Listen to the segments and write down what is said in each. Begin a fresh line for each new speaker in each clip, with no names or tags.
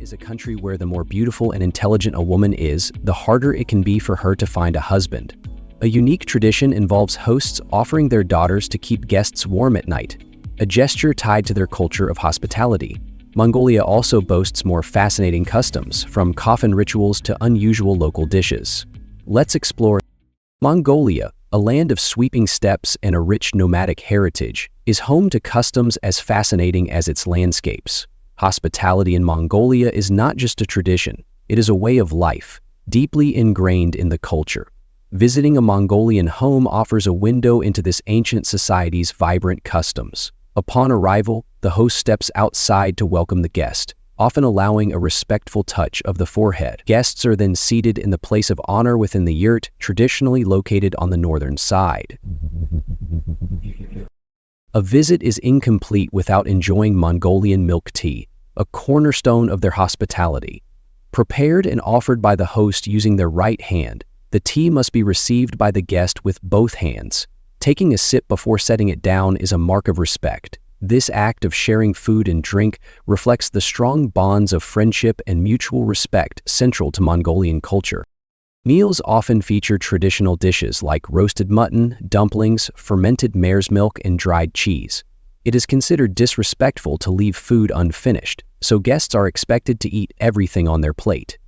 is a country where the more beautiful and intelligent a woman is, the harder it can be for her to find a husband. A unique tradition involves hosts offering their daughters to keep guests warm at night, a gesture tied to their culture of hospitality. Mongolia also boasts more fascinating customs, from coffin rituals to unusual local dishes. Let's explore. Mongolia, a land of sweeping steppes and a rich nomadic heritage, is home to customs as fascinating as its landscapes. Hospitality in Mongolia is not just a tradition, it is a way of life, deeply ingrained in the culture. Visiting a Mongolian home offers a window into this ancient society's vibrant customs. Upon arrival, the host steps outside to welcome the guest, often allowing a respectful touch of the forehead. Guests are then seated in the place of honor within the yurt, traditionally located on the northern side. A visit is incomplete without enjoying Mongolian milk tea, a cornerstone of their hospitality. Prepared and offered by the host using their right hand, the tea must be received by the guest with both hands. Taking a sip before setting it down is a mark of respect. This act of sharing food and drink reflects the strong bonds of friendship and mutual respect central to Mongolian culture. Meals often feature traditional dishes like roasted mutton, dumplings, fermented mare's milk, and dried cheese. It is considered disrespectful to leave food unfinished, so guests are expected to eat everything on their plate.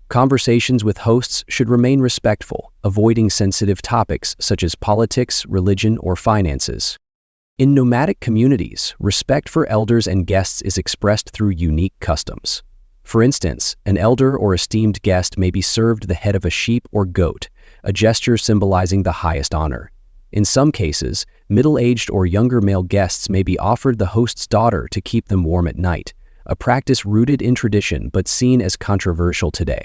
Conversations with hosts should remain respectful, avoiding sensitive topics such as politics, religion, or finances. In nomadic communities, respect for elders and guests is expressed through unique customs. For instance, an elder or esteemed guest may be served the head of a sheep or goat, a gesture symbolizing the highest honor. In some cases, middle-aged or younger male guests may be offered the host's daughter to keep them warm at night, a practice rooted in tradition but seen as controversial today.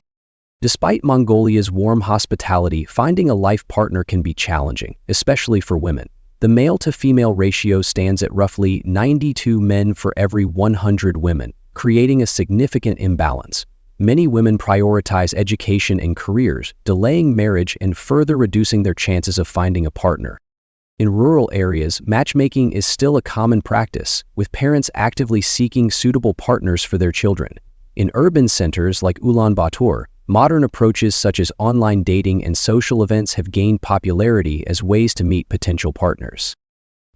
Despite Mongolia's warm hospitality, finding a life partner can be challenging, especially for women. The male-to-female ratio stands at roughly 92 men for every 100 women, creating a significant imbalance. Many women prioritize education and careers, delaying marriage and further reducing their chances of finding a partner. In rural areas, matchmaking is still a common practice, with parents actively seeking suitable partners for their children. In urban centers like Ulaanbaatar, modern approaches such as online dating and social events have gained popularity as ways to meet potential partners.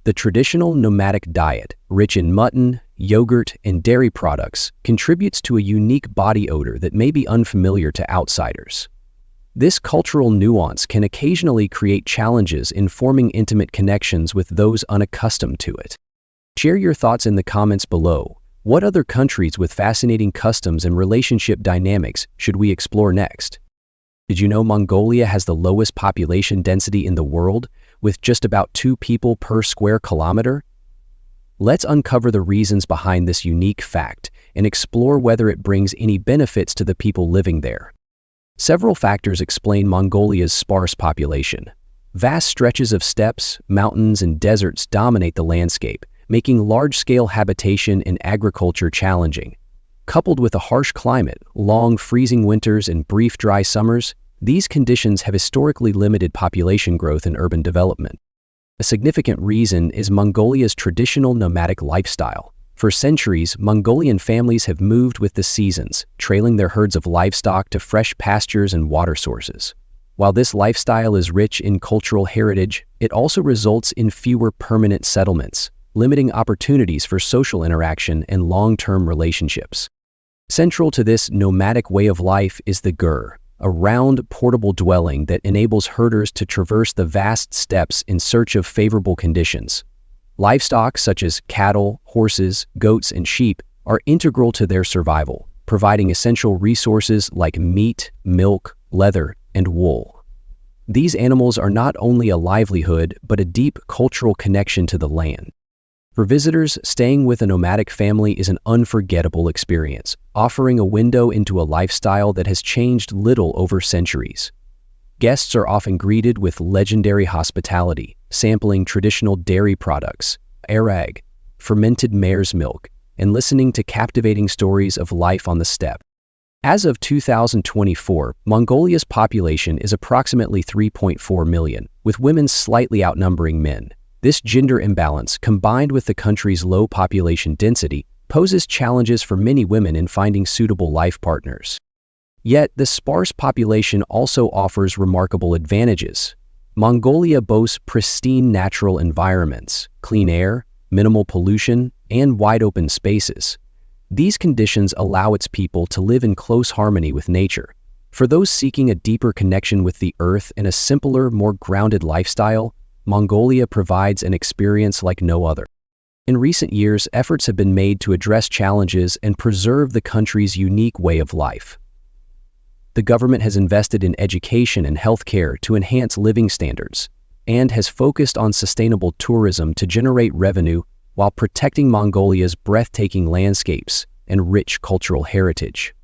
The traditional nomadic diet, rich in mutton, yogurt, and dairy products, contributes to a unique body odor that may be unfamiliar to outsiders. This cultural nuance can occasionally create challenges in forming intimate connections with those unaccustomed to it. Share your thoughts in the comments below. What other countries with fascinating customs and relationship dynamics should we explore next? Did you know Mongolia has the lowest population density in the world, with just about 2 people per square kilometer? Let's uncover the reasons behind this unique fact and explore whether it brings any benefits to the people living there. Several factors explain Mongolia's sparse population. Vast stretches of steppes, mountains, and deserts dominate the landscape, making large-scale habitation and agriculture challenging. Coupled with a harsh climate, long freezing winters, and brief dry summers, these conditions have historically limited population growth and urban development. A significant reason is Mongolia's traditional nomadic lifestyle. For centuries, Mongolian families have moved with the seasons, trailing their herds of livestock to fresh pastures and water sources. While this lifestyle is rich in cultural heritage, it also results in fewer permanent settlements, limiting opportunities for social interaction and long-term relationships. Central to this nomadic way of life is the gur, a round, portable dwelling that enables herders to traverse the vast steppes in search of favorable conditions. Livestock such as cattle, horses, goats, and sheep are integral to their survival, providing essential resources like meat, milk, leather, and wool. These animals are not only a livelihood, but a deep cultural connection to the land. For visitors, staying with a nomadic family is an unforgettable experience, offering a window into a lifestyle that has changed little over centuries. Guests are often greeted with legendary hospitality, sampling traditional dairy products, arag, fermented mare's milk, and listening to captivating stories of life on the steppe. As of 2024, Mongolia's population is approximately 3.4 million, with women slightly outnumbering men. This gender imbalance, combined with the country's low population density, poses challenges for many women in finding suitable life partners. Yet, the sparse population also offers remarkable advantages. Mongolia boasts pristine natural environments, clean air, minimal pollution, and wide-open spaces. These conditions allow its people to live in close harmony with nature. For those seeking a deeper connection with the earth and a simpler, more grounded lifestyle, Mongolia provides an experience like no other. In recent years, efforts have been made to address challenges and preserve the country's unique way of life. The government has invested in education and healthcare to enhance living standards, and has focused on sustainable tourism to generate revenue while protecting Mongolia's breathtaking landscapes and rich cultural heritage.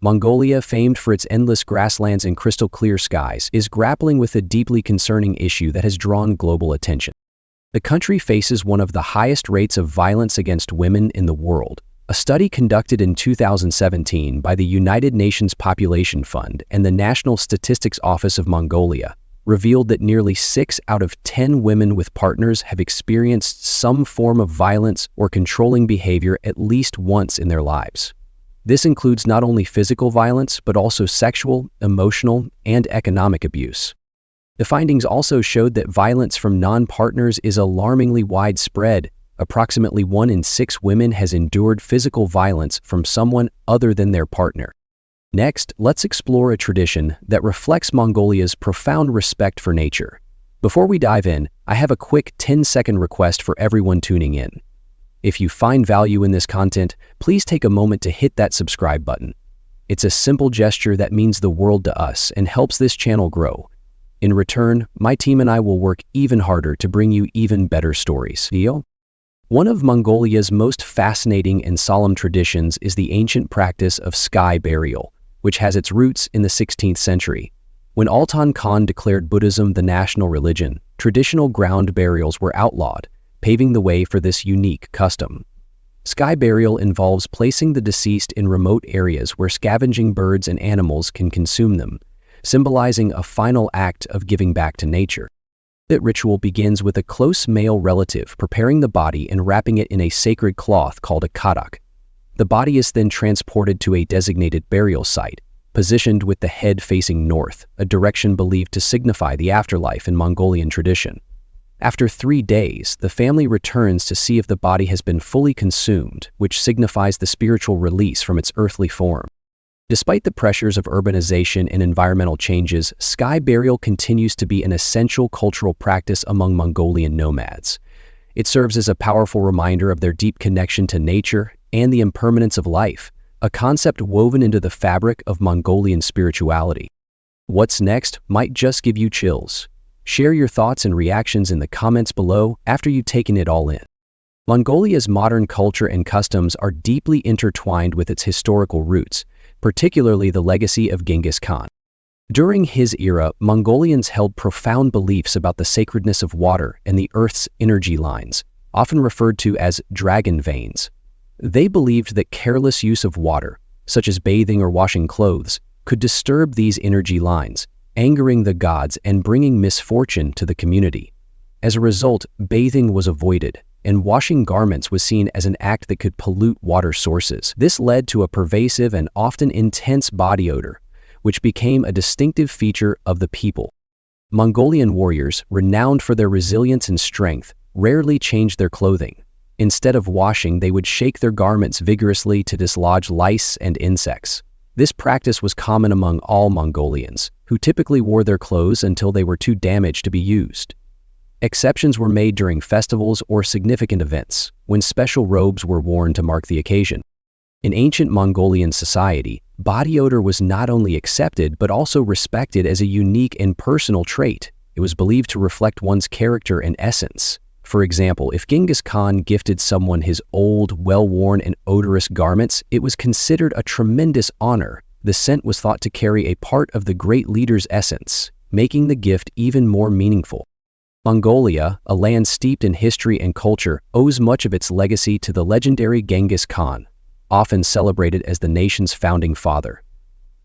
Mongolia, famed for its endless grasslands and crystal-clear skies, is grappling with a deeply concerning issue that has drawn global attention. The country faces one of the highest rates of violence against women in the world. A study conducted in 2017 by the United Nations Population Fund and the National Statistics Office of Mongolia revealed that nearly 6 out of 10 women with partners have experienced some form of violence or controlling behavior at least once in their lives. This includes not only physical violence, but also sexual, emotional, and economic abuse. The findings also showed that violence from non-partners is alarmingly widespread. Approximately 1 in 6 women has endured physical violence from someone other than their partner. Next, let's explore a tradition that reflects Mongolia's profound respect for nature. Before we dive in, I have a quick 10-second request for everyone tuning in. If you find value in this content, please take a moment to hit that subscribe button. It's a simple gesture that means the world to us and helps this channel grow. In return, my team and I will work even harder to bring you even better stories. Deal? One of Mongolia's most fascinating and solemn traditions is the ancient practice of sky burial, which has its roots in the 16th century. When Altan Khan declared Buddhism the national religion, traditional ground burials were outlawed, paving the way for this unique custom. Sky burial involves placing the deceased in remote areas where scavenging birds and animals can consume them, symbolizing a final act of giving back to nature. The ritual begins with a close male relative preparing the body and wrapping it in a sacred cloth called a kadak. The body is then transported to a designated burial site, positioned with the head facing north, a direction believed to signify the afterlife in Mongolian tradition. After 3 days, the family returns to see if the body has been fully consumed, which signifies the spiritual release from its earthly form. Despite the pressures of urbanization and environmental changes, sky burial continues to be an essential cultural practice among Mongolian nomads. It serves as a powerful reminder of their deep connection to nature and the impermanence of life, a concept woven into the fabric of Mongolian spirituality. What's next might just give you chills. Share your thoughts and reactions in the comments below after you've taken it all in. Mongolia's modern culture and customs are deeply intertwined with its historical roots, particularly the legacy of Genghis Khan. During his era, Mongolians held profound beliefs about the sacredness of water and the earth's energy lines, often referred to as dragon veins. They believed that careless use of water, such as bathing or washing clothes, could disturb these energy lines, angering the gods and bringing misfortune to the community. As a result, bathing was avoided, and washing garments was seen as an act that could pollute water sources. This led to a pervasive and often intense body odor, which became a distinctive feature of the people. Mongolian warriors, renowned for their resilience and strength, rarely changed their clothing. Instead of washing, they would shake their garments vigorously to dislodge lice and insects. This practice was common among all Mongolians, who typically wore their clothes until they were too damaged to be used. Exceptions were made during festivals or significant events, when special robes were worn to mark the occasion. In ancient Mongolian society, body odor was not only accepted but also respected as a unique and personal trait. It was believed to reflect one's character and essence. For example, if Genghis Khan gifted someone his old, well-worn and odorous garments, it was considered a tremendous honor. The scent was thought to carry a part of the great leader's essence, making the gift even more meaningful. Mongolia, a land steeped in history and culture, owes much of its legacy to the legendary Genghis Khan, often celebrated as the nation's founding father.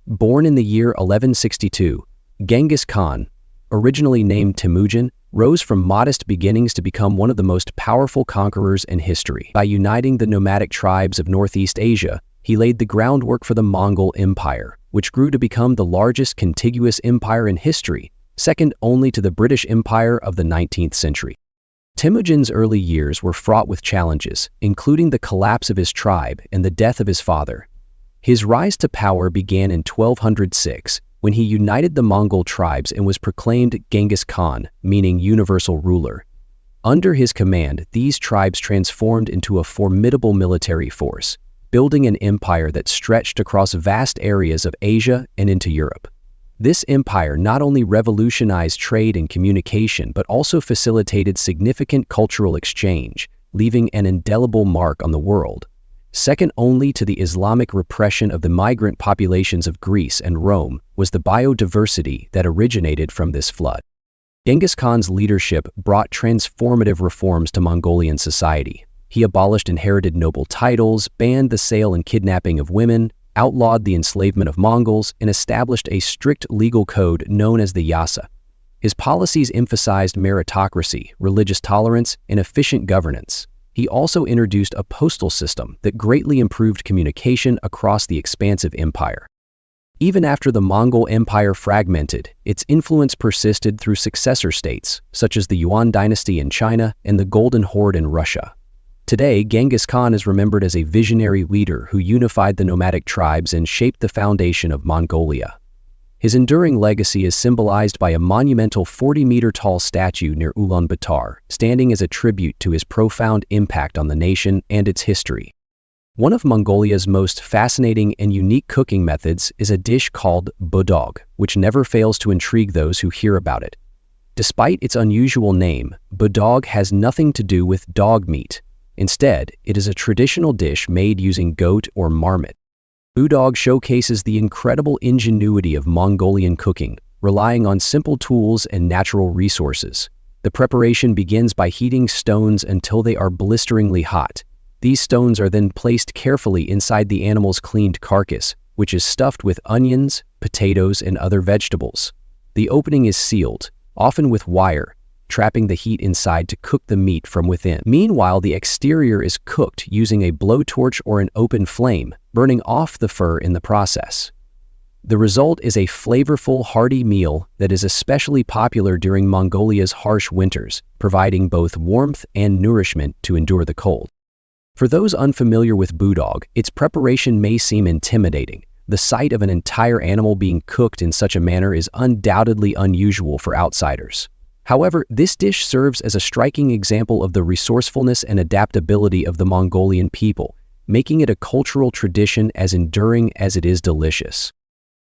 Born in the year 1162, Genghis Khan, originally named Temujin, rose from modest beginnings to become one of the most powerful conquerors in history. By uniting the nomadic tribes of Northeast Asia, he laid the groundwork for the Mongol Empire, which grew to become the largest contiguous empire in history, second only to the British Empire of the 19th century. Temujin's early years were fraught with challenges, including the collapse of his tribe and the death of his father. His rise to power began in 1206, when he united the Mongol tribes and was proclaimed Genghis Khan, meaning universal ruler. Under his command, these tribes transformed into a formidable military force, building an empire that stretched across vast areas of Asia and into Europe. This empire not only revolutionized trade and communication but also facilitated significant cultural exchange, leaving an indelible mark on the world. Second only to the Islamic repression of the migrant populations of Greece and Rome was the biodiversity that originated from this flood. Genghis Khan's leadership brought transformative reforms to Mongolian society. He abolished inherited noble titles, banned the sale and kidnapping of women, outlawed the enslavement of Mongols, and established a strict legal code known as the Yasa. His policies emphasized meritocracy, religious tolerance, and efficient governance. He also introduced a postal system that greatly improved communication across the expansive empire. Even after the Mongol Empire fragmented, its influence persisted through successor states, such as the Yuan dynasty in China and the Golden Horde in Russia. Today, Genghis Khan is remembered as a visionary leader who unified the nomadic tribes and shaped the foundation of Mongolia. His enduring legacy is symbolized by a monumental 40-meter-tall statue near Ulaanbaatar, standing as a tribute to his profound impact on the nation and its history. One of Mongolia's most fascinating and unique cooking methods is a dish called budog, which never fails to intrigue those who hear about it. Despite its unusual name, budog has nothing to do with dog meat. Instead, it is a traditional dish made using goat or marmot. Budog showcases the incredible ingenuity of Mongolian cooking, relying on simple tools and natural resources. The preparation begins by heating stones until they are blisteringly hot. These stones are then placed carefully inside the animal's cleaned carcass, which is stuffed with onions, potatoes, and other vegetables. The opening is sealed, often with wire, trapping the heat inside to cook the meat from within. Meanwhile, the exterior is cooked using a blowtorch or an open flame, burning off the fur in the process. The result is a flavorful, hearty meal that is especially popular during Mongolia's harsh winters, providing both warmth and nourishment to endure the cold. For those unfamiliar with budog, its preparation may seem intimidating. The sight of an entire animal being cooked in such a manner is undoubtedly unusual for outsiders. However, this dish serves as a striking example of the resourcefulness and adaptability of the Mongolian people, making it a cultural tradition as enduring as it is delicious.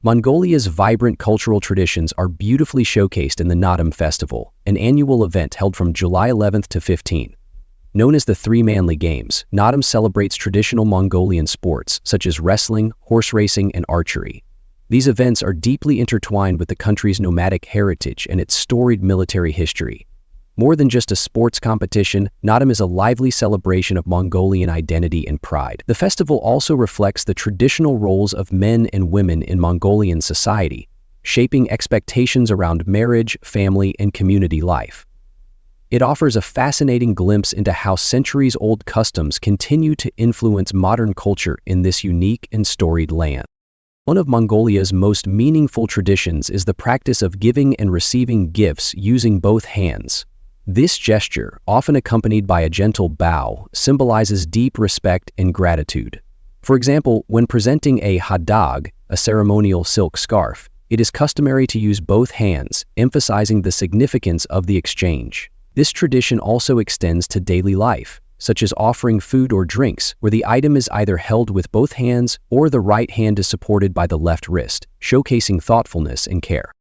Mongolia's vibrant cultural traditions are beautifully showcased in the Nadam Festival, an annual event held from July 11th to 15th. Known as the Three Manly Games, Nadam celebrates traditional Mongolian sports such as wrestling, horse racing, and archery. These events are deeply intertwined with the country's nomadic heritage and its storied military history. More than just a sports competition, Nadam is a lively celebration of Mongolian identity and pride. The festival also reflects the traditional roles of men and women in Mongolian society, shaping expectations around marriage, family, and community life. It offers a fascinating glimpse into how centuries-old customs continue to influence modern culture in this unique and storied land. One of Mongolia's most meaningful traditions is the practice of giving and receiving gifts using both hands. This gesture, often accompanied by a gentle bow, symbolizes deep respect and gratitude. For example, when presenting a hadag, a ceremonial silk scarf, it is customary to use both hands, emphasizing the significance of the exchange. This tradition also extends to daily life, such as offering food or drinks, where the item is either held with both hands or the right hand is supported by the left wrist, showcasing thoughtfulness and care.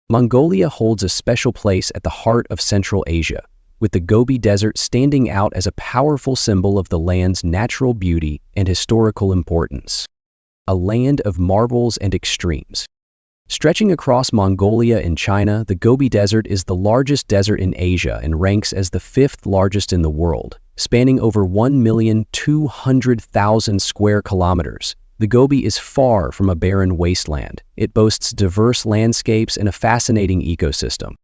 Mongolia holds a special place at the heart of Central Asia, with the Gobi Desert standing out as a powerful symbol of the land's natural beauty and historical importance. A land of marvels and extremes. Stretching across Mongolia and China, the Gobi Desert is the largest desert in Asia and ranks as the fifth largest in the world. Spanning over 1,200,000 square kilometers, the Gobi is far from a barren wasteland. It boasts diverse landscapes and a fascinating ecosystem.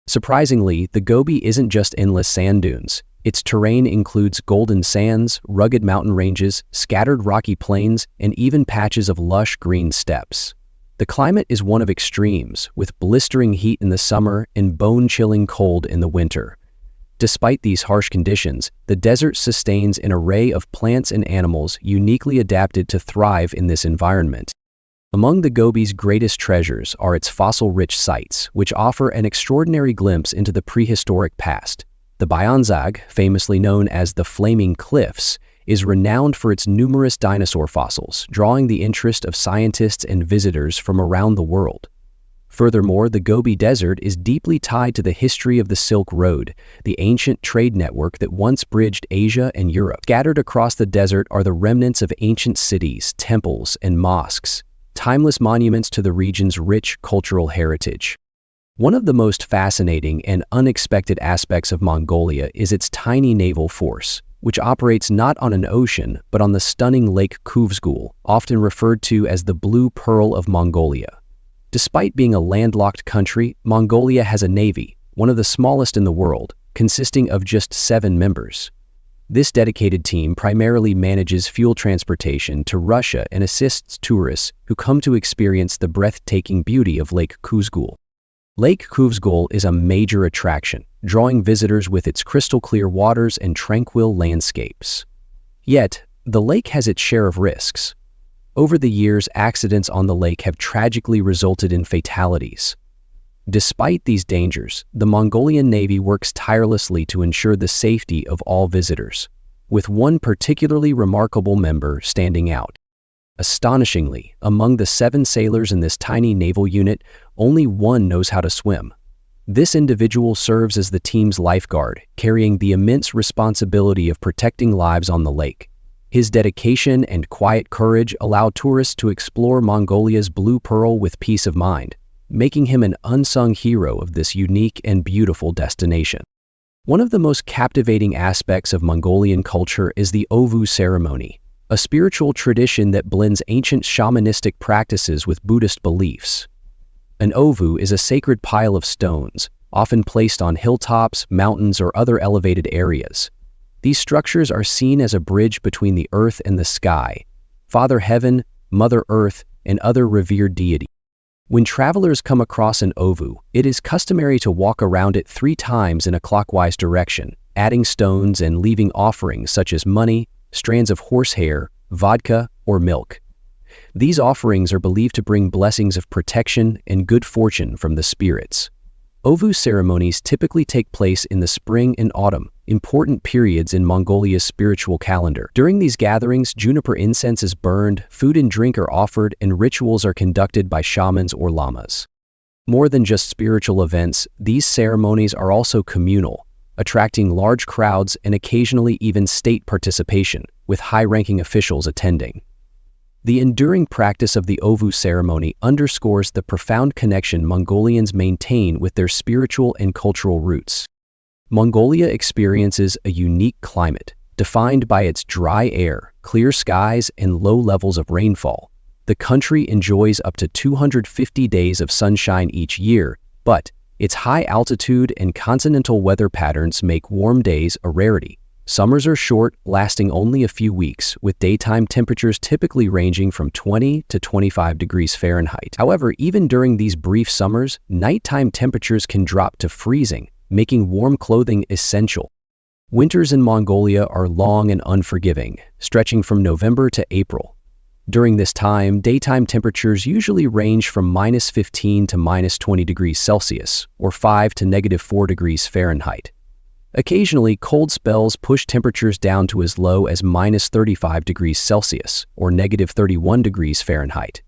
Surprisingly, the Gobi isn't just endless sand dunes. Its terrain includes golden sands, rugged mountain ranges, scattered rocky plains, and even patches of lush green steppes. The climate is one of extremes, with blistering heat in the summer and bone-chilling cold in the winter. Despite these harsh conditions, the desert sustains an array of plants and animals uniquely adapted to thrive in this environment. Among the Gobi's greatest treasures are its fossil-rich sites, which offer an extraordinary glimpse into the prehistoric past. The Bayanzag, famously known as the Flaming Cliffs, is renowned for its numerous dinosaur fossils, drawing the interest of scientists and visitors from around the world. Furthermore, the Gobi Desert is deeply tied to the history of the Silk Road, the ancient trade network that once bridged Asia and Europe. Scattered across the desert are the remnants of ancient cities, temples, and mosques, timeless monuments to the region's rich cultural heritage. One of the most fascinating and unexpected aspects of Mongolia is its tiny naval force, which operates not on an ocean but on the stunning Lake Kuvsgul, often referred to as the Blue Pearl of Mongolia. Despite being a landlocked country, Mongolia has a navy, one of the smallest in the world, consisting of just 7 members. This dedicated team primarily manages fuel transportation to Russia and assists tourists who come to experience the breathtaking beauty of Lake Kuvsgul. Lake Kuvsgul is a major attraction, drawing visitors with its crystal-clear waters and tranquil landscapes. Yet, the lake has its share of risks. Over the years, accidents on the lake have tragically resulted in fatalities. Despite these dangers, the Mongolian Navy works tirelessly to ensure the safety of all visitors, with one particularly remarkable member standing out. Astonishingly, among the 7 sailors in this tiny naval unit, only one knows how to swim. This individual serves as the team's lifeguard, carrying the immense responsibility of protecting lives on the lake. His dedication and quiet courage allow tourists to explore Mongolia's Blue Pearl with peace of mind, making him an unsung hero of this unique and beautiful destination. One of the most captivating aspects of Mongolian culture is the Ovoo ceremony, a spiritual tradition that blends ancient shamanistic practices with Buddhist beliefs. An ovoo is a sacred pile of stones, often placed on hilltops, mountains, or other elevated areas. These structures are seen as a bridge between the earth and the sky, Father Heaven, Mother Earth, and other revered deities. When travelers come across an ovoo, it is customary to walk around it 3 times in a clockwise direction, adding stones and leaving offerings such as money, strands of horsehair, vodka, or milk. These offerings are believed to bring blessings of protection and good fortune from the spirits. Ovoo ceremonies typically take place in the spring and autumn, important periods in Mongolia's spiritual calendar. During these gatherings, juniper incense is burned, food and drink are offered, and rituals are conducted by shamans or lamas. More than just spiritual events, these ceremonies are also communal, attracting large crowds and occasionally even state participation, with high-ranking officials attending. The enduring practice of the Ovoo ceremony underscores the profound connection Mongolians maintain with their spiritual and cultural roots. Mongolia experiences a unique climate, defined by its dry air, clear skies, and low levels of rainfall. The country enjoys up to 250 days of sunshine each year, but its high altitude and continental weather patterns make warm days a rarity. Summers are short, lasting only a few weeks, with daytime temperatures typically ranging from 20 to 25 degrees Fahrenheit. However, even during these brief summers, nighttime temperatures can drop to freezing, making warm clothing essential. Winters in Mongolia are long and unforgiving, stretching from November to April. During this time, daytime temperatures usually range from -15 to -20 degrees Celsius, or 5 to -4 degrees Fahrenheit. Occasionally, cold spells push temperatures down to as low as -35 degrees Celsius, or -31 degrees Fahrenheit.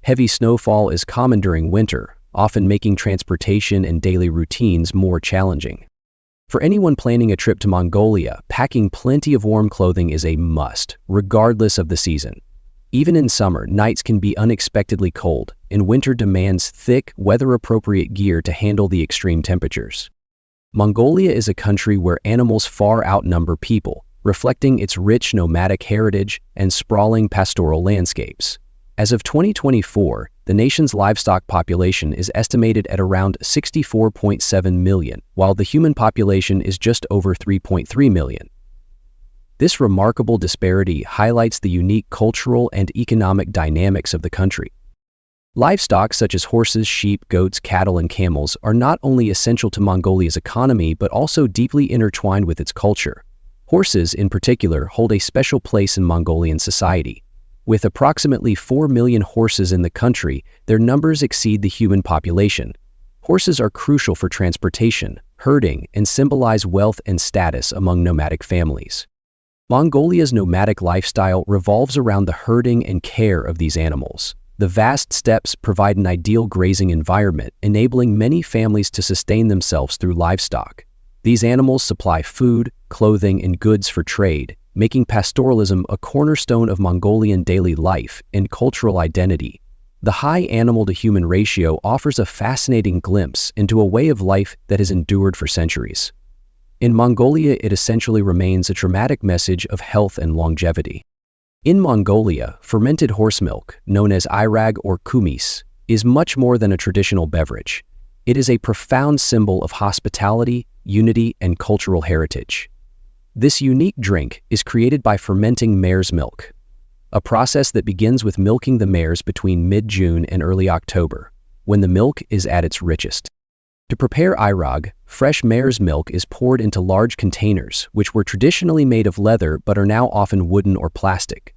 Heavy snowfall is common during winter, often making transportation and daily routines more challenging. For anyone planning a trip to Mongolia, packing plenty of warm clothing is a must, regardless of the season. Even in summer, nights can be unexpectedly cold, and winter demands thick, weather-appropriate gear to handle the extreme temperatures. Mongolia is a country where animals far outnumber people, reflecting its rich nomadic heritage and sprawling pastoral landscapes. As of 2024, the nation's livestock population is estimated at around 64.7 million, while the human population is just over 3.3 million. This remarkable disparity highlights the unique cultural and economic dynamics of the country. Livestock such as horses, sheep, goats, cattle, and camels are not only essential to Mongolia's economy but also deeply intertwined with its culture. Horses, in particular, hold a special place in Mongolian society. With approximately 4 million horses in the country, their numbers exceed the human population. Horses are crucial for transportation, herding, and symbolize wealth and status among nomadic families. Mongolia's nomadic lifestyle revolves around the herding and care of these animals. The vast steppes provide an ideal grazing environment, enabling many families to sustain themselves through livestock. These animals supply food, clothing, and goods for trade, making pastoralism a cornerstone of Mongolian daily life and cultural identity. The high animal-to-human ratio offers a fascinating glimpse into a way of life that has endured for centuries. In Mongolia, it essentially remains a dramatic message of health and longevity. In Mongolia, fermented horse milk, known as irag or kumis, is much more than a traditional beverage. It is a profound symbol of hospitality, unity, and cultural heritage. This unique drink is created by fermenting mare's milk, a process that begins with milking the mares between mid-June and early October, when the milk is at its richest. To prepare irag, fresh mare's milk is poured into large containers, which were traditionally made of leather but are now often wooden or plastic.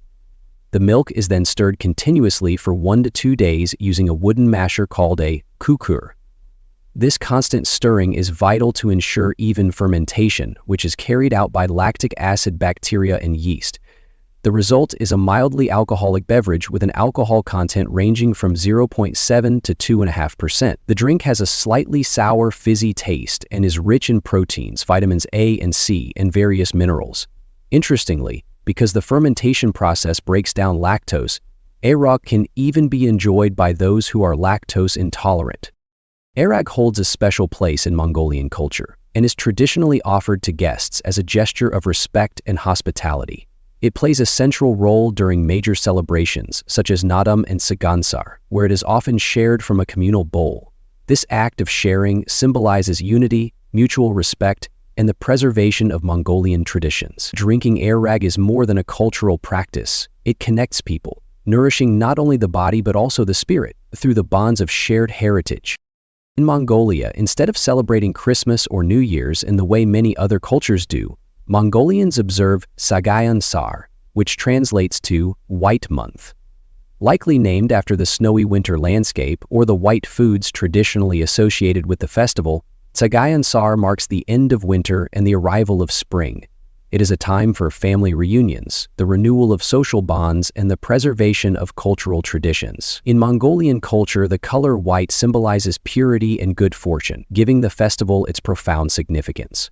The milk is then stirred continuously for 1 to 2 days using a wooden masher called a kukur. This constant stirring is vital to ensure even fermentation, which is carried out by lactic acid bacteria and yeast. The result is a mildly alcoholic beverage with an alcohol content ranging from 0.7 to 2.5%. The drink has a slightly sour, fizzy taste and is rich in proteins, vitamins A and C, and various minerals. Interestingly, because the fermentation process breaks down lactose, irag can even be enjoyed by those who are lactose intolerant. Irag holds a special place in Mongolian culture and is traditionally offered to guests as a gesture of respect and hospitality. It plays a central role during major celebrations such as Nadam and Tsagaan Sar, where it is often shared from a communal bowl. This act of sharing symbolizes unity, mutual respect, and the preservation of Mongolian traditions. Drinking irag is more than a cultural practice. It connects people, nourishing not only the body but also the spirit through the bonds of shared heritage. In Mongolia, instead of celebrating Christmas or New Year's in the way many other cultures do, Mongolians observe Tsagaan Sar, which translates to White Month. Likely named after the snowy winter landscape or the white foods traditionally associated with the festival, Tsagaan Sar marks the end of winter and the arrival of spring. It is a time for family reunions, the renewal of social bonds, and the preservation of cultural traditions. In Mongolian culture, the color white symbolizes purity and good fortune, giving the festival its profound significance.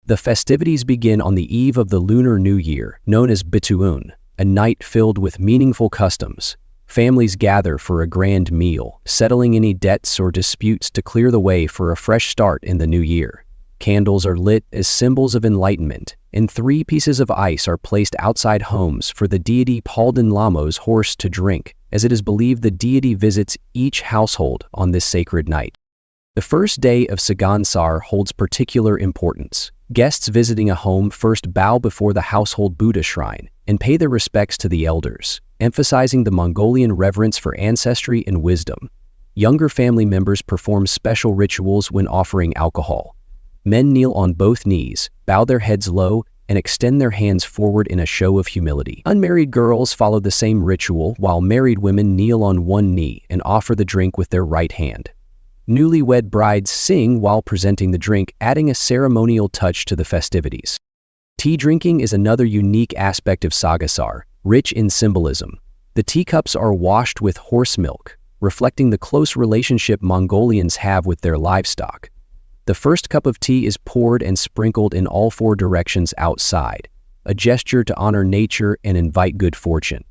The festivities begin on the eve of the Lunar New Year, known as Bituun, a night filled with meaningful customs. Families gather for a grand meal, settling any debts or disputes to clear the way for a fresh start in the new year. Candles are lit as symbols of enlightenment, and 3 pieces of ice are placed outside homes for the deity Palden Lamo's horse to drink, as it is believed the deity visits each household on this sacred night. The first day of Tsagaan Sar holds particular importance. Guests visiting a home first bow before the household Buddha shrine and pay their respects to the elders, emphasizing the Mongolian reverence for ancestry and wisdom. Younger family members perform special rituals when offering alcohol. Men kneel on both knees, bow their heads low, and extend their hands forward in a show of humility. Unmarried girls follow the same ritual, while married women kneel on one knee and offer the drink with their right hand. Newlywed brides sing while presenting the drink, adding a ceremonial touch to the festivities. Tea drinking is another unique aspect of Tsagaan Sar, rich in symbolism. The teacups are washed with horse milk, reflecting the close relationship Mongolians have with their livestock. The first cup of tea is poured and sprinkled in all 4 directions outside, a gesture to honor nature and invite good fortune.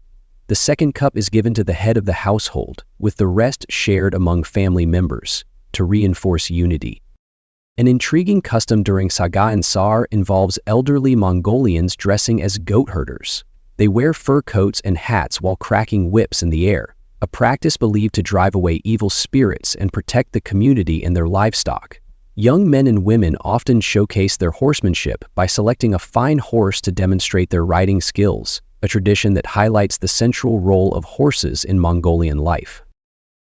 The second cup is given to the head of the household, with the rest shared among family members, to reinforce unity. An intriguing custom during Tsagaan Sar involves elderly Mongolians dressing as goat herders. They wear fur coats and hats while cracking whips in the air, a practice believed to drive away evil spirits and protect the community and their livestock. Young men and women often showcase their horsemanship by selecting a fine horse to demonstrate their riding skills, a tradition that highlights the central role of horses in Mongolian life.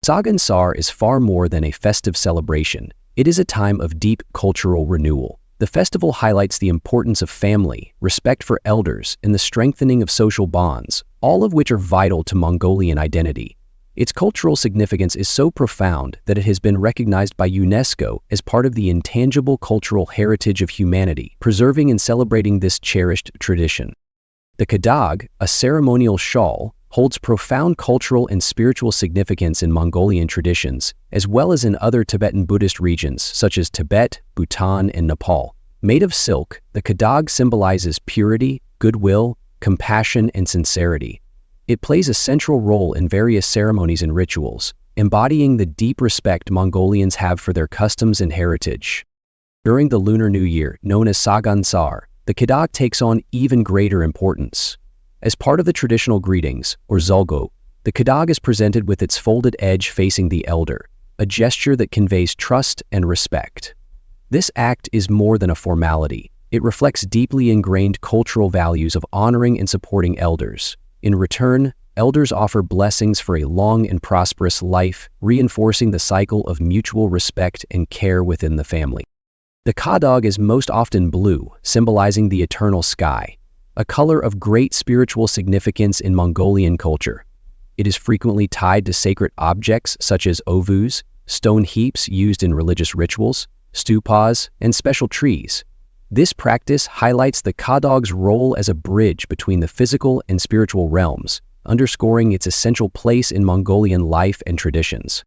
Tsagaan Sar is far more than a festive celebration. It is a time of deep cultural renewal. The festival highlights the importance of family, respect for elders, and the strengthening of social bonds, all of which are vital to Mongolian identity. Its cultural significance is so profound that it has been recognized by UNESCO as part of the intangible cultural heritage of humanity, preserving and celebrating this cherished tradition. The kadag, a ceremonial shawl, holds profound cultural and spiritual significance in Mongolian traditions, as well as in other Tibetan Buddhist regions such as Tibet, Bhutan, and Nepal. Made of silk, the kadag symbolizes purity, goodwill, compassion, and sincerity. It plays a central role in various ceremonies and rituals, embodying the deep respect Mongolians have for their customs and heritage. During the Lunar New Year, known as Tsagaan Sar, the kadag takes on even greater importance. As part of the traditional greetings, or zulgo, the kadag is presented with its folded edge facing the elder, a gesture that conveys trust and respect. This act is more than a formality. It reflects deeply ingrained cultural values of honoring and supporting elders. In return, elders offer blessings for a long and prosperous life, reinforcing the cycle of mutual respect and care within the family. The kadag is most often blue, symbolizing the eternal sky, a color of great spiritual significance in Mongolian culture. It is frequently tied to sacred objects such as ovoos, stone heaps used in religious rituals, stupas, and special trees. This practice highlights the kadag's role as a bridge between the physical and spiritual realms, underscoring its essential place in Mongolian life and traditions.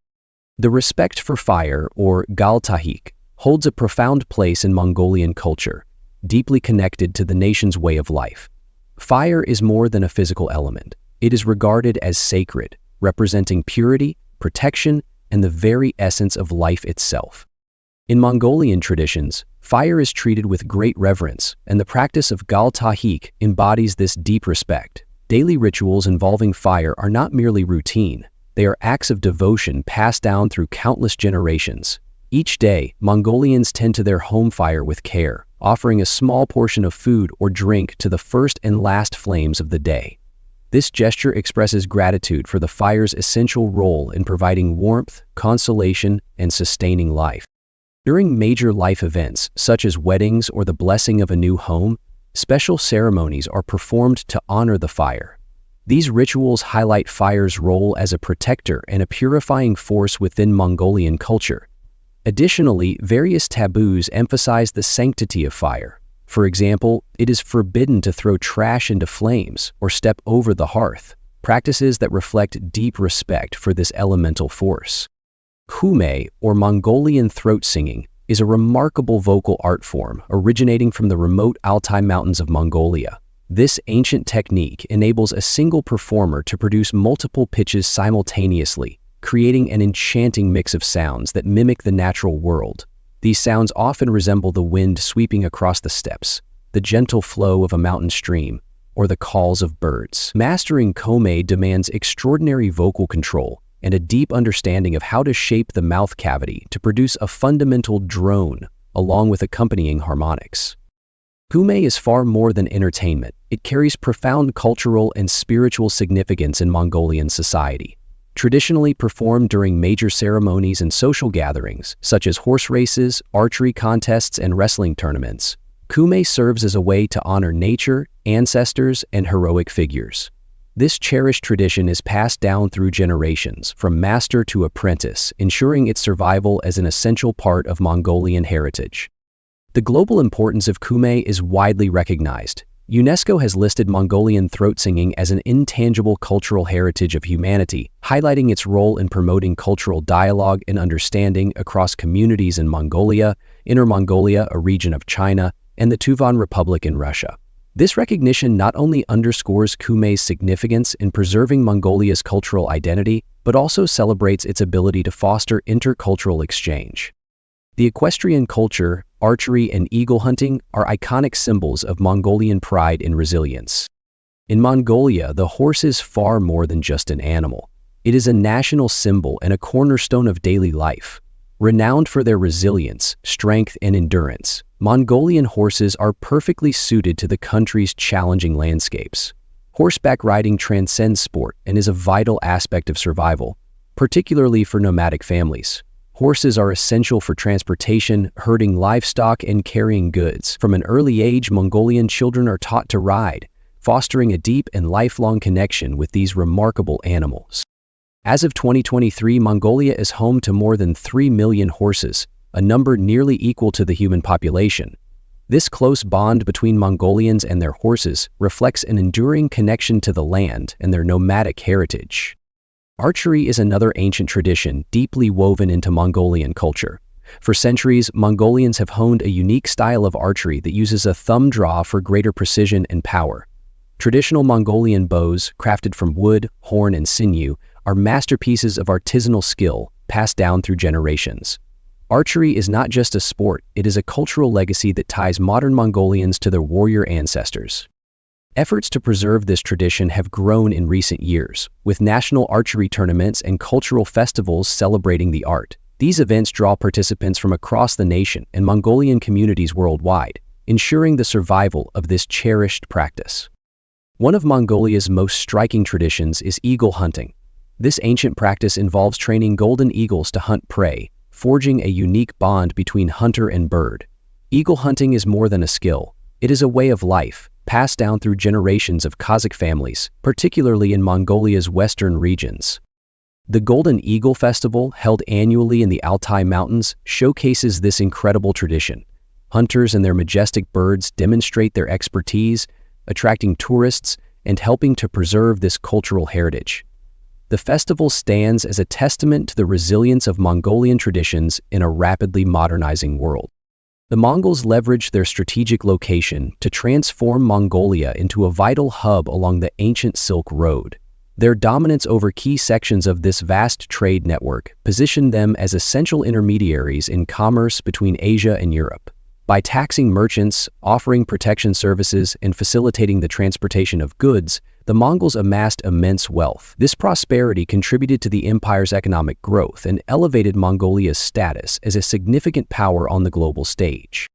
The respect for fire, or galtahik, holds a profound place in Mongolian culture, deeply connected to the nation's way of life. Fire is more than a physical element. It is regarded as sacred, representing purity, protection, and the very essence of life itself. In Mongolian traditions, fire is treated with great reverence, and the practice of galtahik embodies this deep respect. Daily rituals involving fire are not merely routine. They are acts of devotion passed down through countless generations. Each day, Mongolians tend to their home fire with care, offering a small portion of food or drink to the first and last flames of the day. This gesture expresses gratitude for the fire's essential role in providing warmth, consolation, and sustaining life. During major life events, such as weddings or the blessing of a new home, special ceremonies are performed to honor the fire. These rituals highlight fire's role as a protector and a purifying force within Mongolian culture. Additionally, various taboos emphasize the sanctity of fire. For example, it is forbidden to throw trash into flames or step over the hearth, practices that reflect deep respect for this elemental force. Kume, or Mongolian throat singing, is a remarkable vocal art form originating from the remote Altai Mountains of Mongolia. This ancient technique enables a single performer to produce multiple pitches simultaneously, creating an enchanting mix of sounds that mimic the natural world. These sounds often resemble the wind sweeping across the steppes, the gentle flow of a mountain stream, or the calls of birds. Mastering kume demands extraordinary vocal control and a deep understanding of how to shape the mouth cavity to produce a fundamental drone, along with accompanying harmonics. Kume is far more than entertainment. It carries profound cultural and spiritual significance in Mongolian society. Traditionally performed during major ceremonies and social gatherings, such as horse races, archery contests, and wrestling tournaments, kume serves as a way to honor nature, ancestors, and heroic figures. This cherished tradition is passed down through generations, from master to apprentice, ensuring its survival as an essential part of Mongolian heritage. The global importance of kume is widely recognized. UNESCO has listed Mongolian throat singing as an intangible cultural heritage of humanity, highlighting its role in promoting cultural dialogue and understanding across communities in Mongolia, Inner Mongolia, a region of China, and the Tuvan Republic in Russia. This recognition not only underscores kume's significance in preserving Mongolia's cultural identity, but also celebrates its ability to foster intercultural exchange. The equestrian culture, archery, and eagle hunting are iconic symbols of Mongolian pride and resilience. In Mongolia, the horse is far more than just an animal. It is a national symbol and a cornerstone of daily life. Renowned for their resilience, strength, and endurance, Mongolian horses are perfectly suited to the country's challenging landscapes. Horseback riding transcends sport and is a vital aspect of survival, particularly for nomadic families. Horses are essential for transportation, herding livestock, and carrying goods. From an early age, Mongolian children are taught to ride, fostering a deep and lifelong connection with these remarkable animals. As of 2023, Mongolia is home to more than 3 million horses, a number nearly equal to the human population. This close bond between Mongolians and their horses reflects an enduring connection to the land and their nomadic heritage. Archery is another ancient tradition deeply woven into Mongolian culture. For centuries, Mongolians have honed a unique style of archery that uses a thumb draw for greater precision and power. Traditional Mongolian bows, crafted from wood, horn, and sinew, are masterpieces of artisanal skill passed down through generations. Archery is not just a sport, it is a cultural legacy that ties modern Mongolians to their warrior ancestors. Efforts to preserve this tradition have grown in recent years, with national archery tournaments and cultural festivals celebrating the art. These events draw participants from across the nation and Mongolian communities worldwide, ensuring the survival of this cherished practice. One of Mongolia's most striking traditions is eagle hunting. This ancient practice involves training golden eagles to hunt prey, forging a unique bond between hunter and bird. Eagle hunting is more than a skill. It is a way of life, passed down through generations of Kazakh families, particularly in Mongolia's western regions. The Golden Eagle Festival, held annually in the Altai Mountains, showcases this incredible tradition. Hunters and their majestic birds demonstrate their expertise, attracting tourists and helping to preserve this cultural heritage. The festival stands as a testament to the resilience of Mongolian traditions in a rapidly modernizing world. The Mongols leveraged their strategic location to transform Mongolia into a vital hub along the ancient Silk Road. Their dominance over key sections of this vast trade network positioned them as essential intermediaries in commerce between Asia and Europe. By taxing merchants, offering protection services, and facilitating the transportation of goods, the Mongols amassed immense wealth. This prosperity contributed to the empire's economic growth and elevated Mongolia's status as a significant power on the global stage.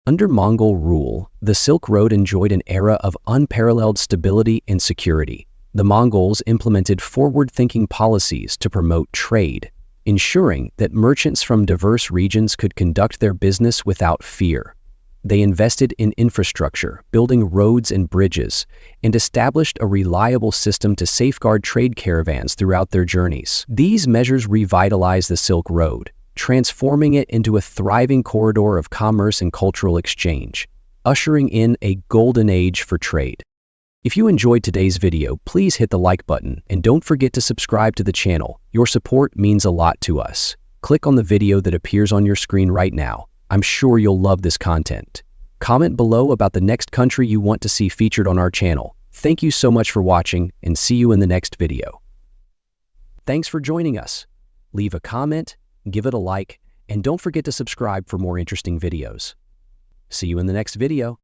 Under Mongol rule, the Silk Road enjoyed an era of unparalleled stability and security. The Mongols implemented forward-thinking policies to promote trade, ensuring that merchants from diverse regions could conduct their business without fear. They invested in infrastructure, building roads and bridges, and established a reliable system to safeguard trade caravans throughout their journeys. These measures revitalized the Silk Road, transforming it into a thriving corridor of commerce and cultural exchange, ushering in a golden age for trade. If you enjoyed today's video, please hit the like button and don't forget to subscribe to the channel. Your support means a lot to us. Click on the video that appears on your screen right now. I'm sure you'll love this content. Comment below about the next country you want to see featured on our channel. Thank you so much for watching and see you in the next video. Thanks for joining us. Leave a comment, give it a like, and don't forget to subscribe for more interesting videos. See you in the next video.